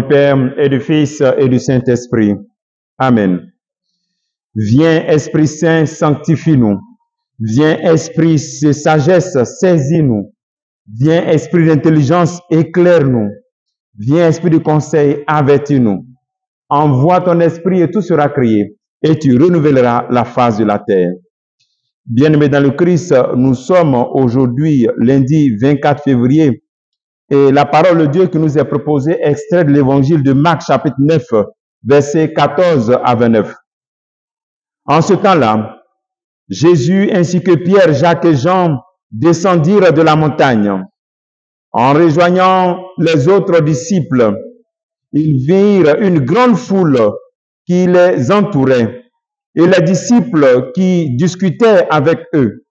du Père et du Fils et du Saint-Esprit. Amen. Viens, Esprit Saint, sanctifie-nous. Viens, Esprit de sagesse, saisis-nous. Viens, Esprit d'intelligence, éclaire-nous. Viens, Esprit de conseil, avertis-nous. Envoie ton Esprit et tout sera créé, et tu renouvelleras la face de la terre. Bien-aimés dans le Christ, nous sommes aujourd'hui lundi 24 février, et la parole de Dieu qui nous est proposée est extrait de l'évangile de Marc chapitre 9, versets 14 à 29. En ce temps-là, Jésus ainsi que Pierre, Jacques et Jean descendirent de la montagne. En rejoignant les autres disciples, ils virent une grande foule qui les entourait et les disciples qui discutaient avec eux.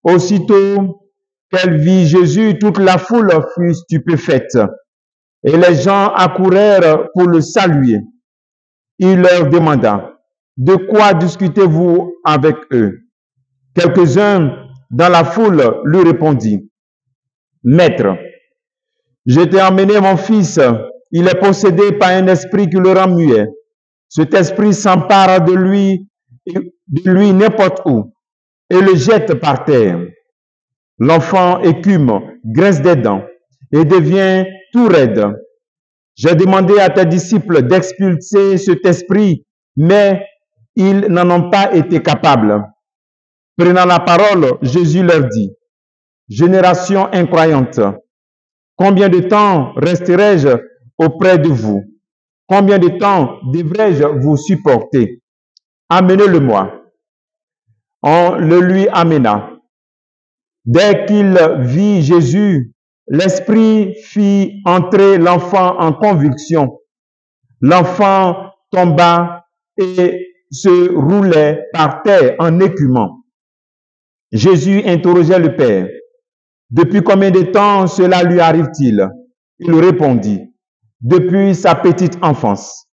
Aussitôt qu'elle vit Jésus, toute la foule fut stupéfaite et les gens accoururent pour le saluer. Il leur demanda: de quoi discutez-vous avec eux? Quelques-uns dans la foule lui répondirent: Maître, je t'ai emmené mon fils, il est possédé par un esprit qui le rend muet. Cet esprit s'empare de lui n'importe où et le jette par terre. L'enfant écume, grince des dents et devient tout raide. J'ai demandé à tes disciples d'expulser cet esprit, mais ils n'en ont pas été capables. Prenant la parole, Jésus leur dit: Génération incroyante, combien de temps resterai-je auprès de vous? Combien de temps devrais-je vous supporter? Amenez-le-moi. On le lui amena. Dès qu'il vit Jésus, l'esprit fit entrer l'enfant en convulsion. L'enfant tomba et se roulait par terre en écumant. Jésus interrogeait le Père: depuis combien de temps cela lui arrive-t-il? Il répondit: depuis sa petite enfance.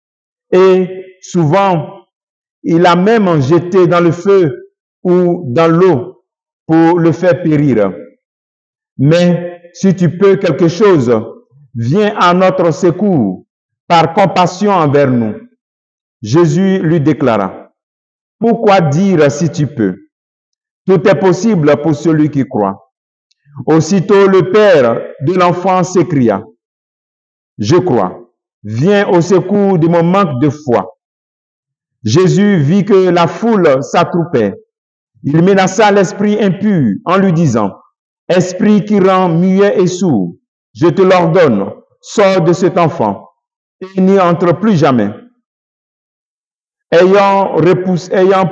Et souvent, il a même jeté dans le feu ou dans l'eau pour le faire périr. Mais si tu peux quelque chose, viens à notre secours par compassion envers nous. Jésus lui déclara: pourquoi dire si tu peux? Tout est possible pour celui qui croit. Aussitôt le père de l'enfant s'écria: je crois, viens au secours de mon manque de foi. Jésus vit que la foule s'attroupait. Il menaça l'esprit impur en lui disant: esprit qui rend muet et sourd, je te l'ordonne, sors de cet enfant et n'y entre plus jamais. Ayant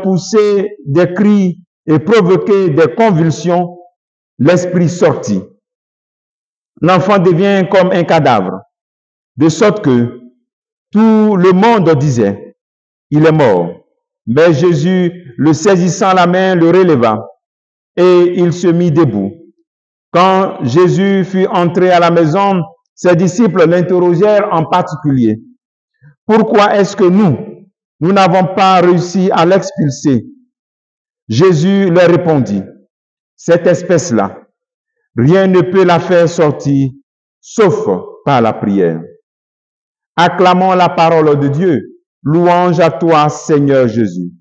poussé des cris et provoqué des convulsions, l'esprit sortit. L'enfant devient comme un cadavre, de sorte que tout le monde disait: il est mort. Mais Jésus, le saisissant la main, le releva, et il se mit debout. Quand Jésus fut entré à la maison, ses disciples l'interrogèrent en particulier: pourquoi est-ce que nous n'avons pas réussi à l'expulser? Jésus leur répondit: cette espèce-là, rien ne peut la faire sortir, sauf par la prière. Acclamons la parole de Dieu. Louange à toi, Seigneur Jésus.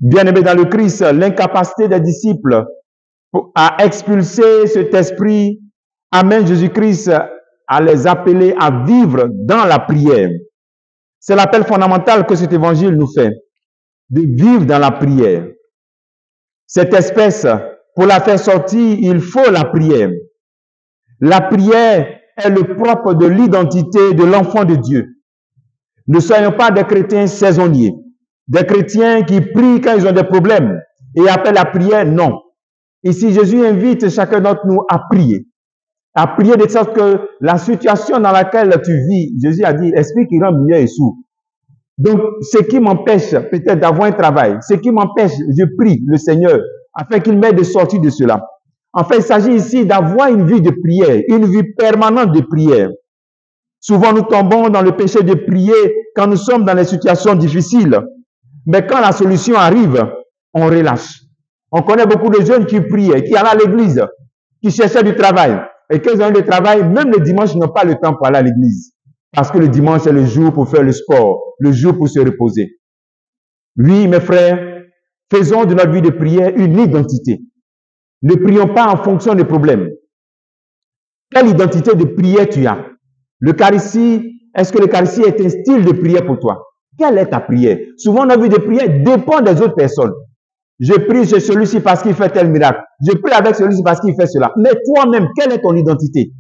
Bien-aimés dans le Christ, l'incapacité des disciples à expulser cet esprit amène Jésus-Christ à les appeler à vivre dans la prière. C'est l'appel fondamental que cet évangile nous fait, de vivre dans la prière. Cette espèce, pour la faire sortir, il faut la prière. La prière est le propre de l'identité de l'enfant de Dieu. Ne soyons pas des chrétiens saisonniers, des chrétiens qui prient quand ils ont des problèmes et appellent la prière, non. Ici, Jésus invite chacun d'entre nous à prier de sorte que la situation dans laquelle tu vis, Jésus a dit, esprit qui rend muet et sourd. Donc, ce qui m'empêche peut-être d'avoir un travail, ce qui m'empêche, je prie le Seigneur afin qu'il m'aide de sortir de cela. En fait, il s'agit ici d'avoir une vie de prière, une vie permanente de prière. Souvent, nous tombons dans le péché de prier quand nous sommes dans les situations difficiles. Mais quand la solution arrive, on relâche. On connaît beaucoup de jeunes qui priaient, qui allaient à l'église, qui cherchaient du travail. et 15 ans de travail, même le dimanche, ils n'ont pas le temps pour aller à l'église. Parce que le dimanche, c'est le jour pour faire le sport, le jour pour se reposer. Oui, mes frères, faisons de notre vie de prière une identité. Ne prions pas en fonction des problèmes. Quelle identité de prière tu as? L'Eucharistie, est-ce que l'Eucharistie est un style de prière pour toi? Quelle est ta prière? Souvent, notre vie de prière dépend des autres personnes. Je prie chez celui-ci parce qu'il fait tel miracle. Je prie avec celui-ci parce qu'il fait cela. Mais toi-même, quelle est ton identité?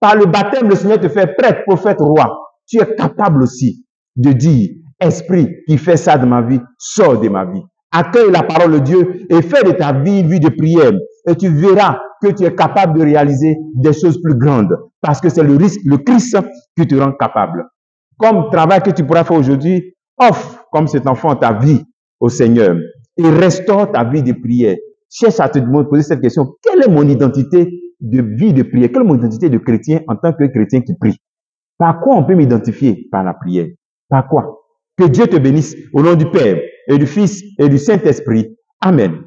Par le baptême, le Seigneur te fait prêtre, prophète, roi. Tu es capable aussi de dire, esprit qui fait ça de ma vie, sors de ma vie. Accueille la parole de Dieu et fais de ta vie une vie de prière. Et tu verras que tu es capable de réaliser des choses plus grandes. Parce que c'est le Christ qui te rend capable. Comme travail que tu pourras faire aujourd'hui, offre comme cet enfant ta vie au Seigneur et restaure ta vie de prière. Cherche à te poser cette question. Quelle est mon identité de vie de prière? Quelle est mon identité de chrétien en tant que chrétien qui prie? Par quoi on peut m'identifier? Par la prière. Par quoi? Que Dieu te bénisse au nom du Père et du Fils et du Saint-Esprit. Amen.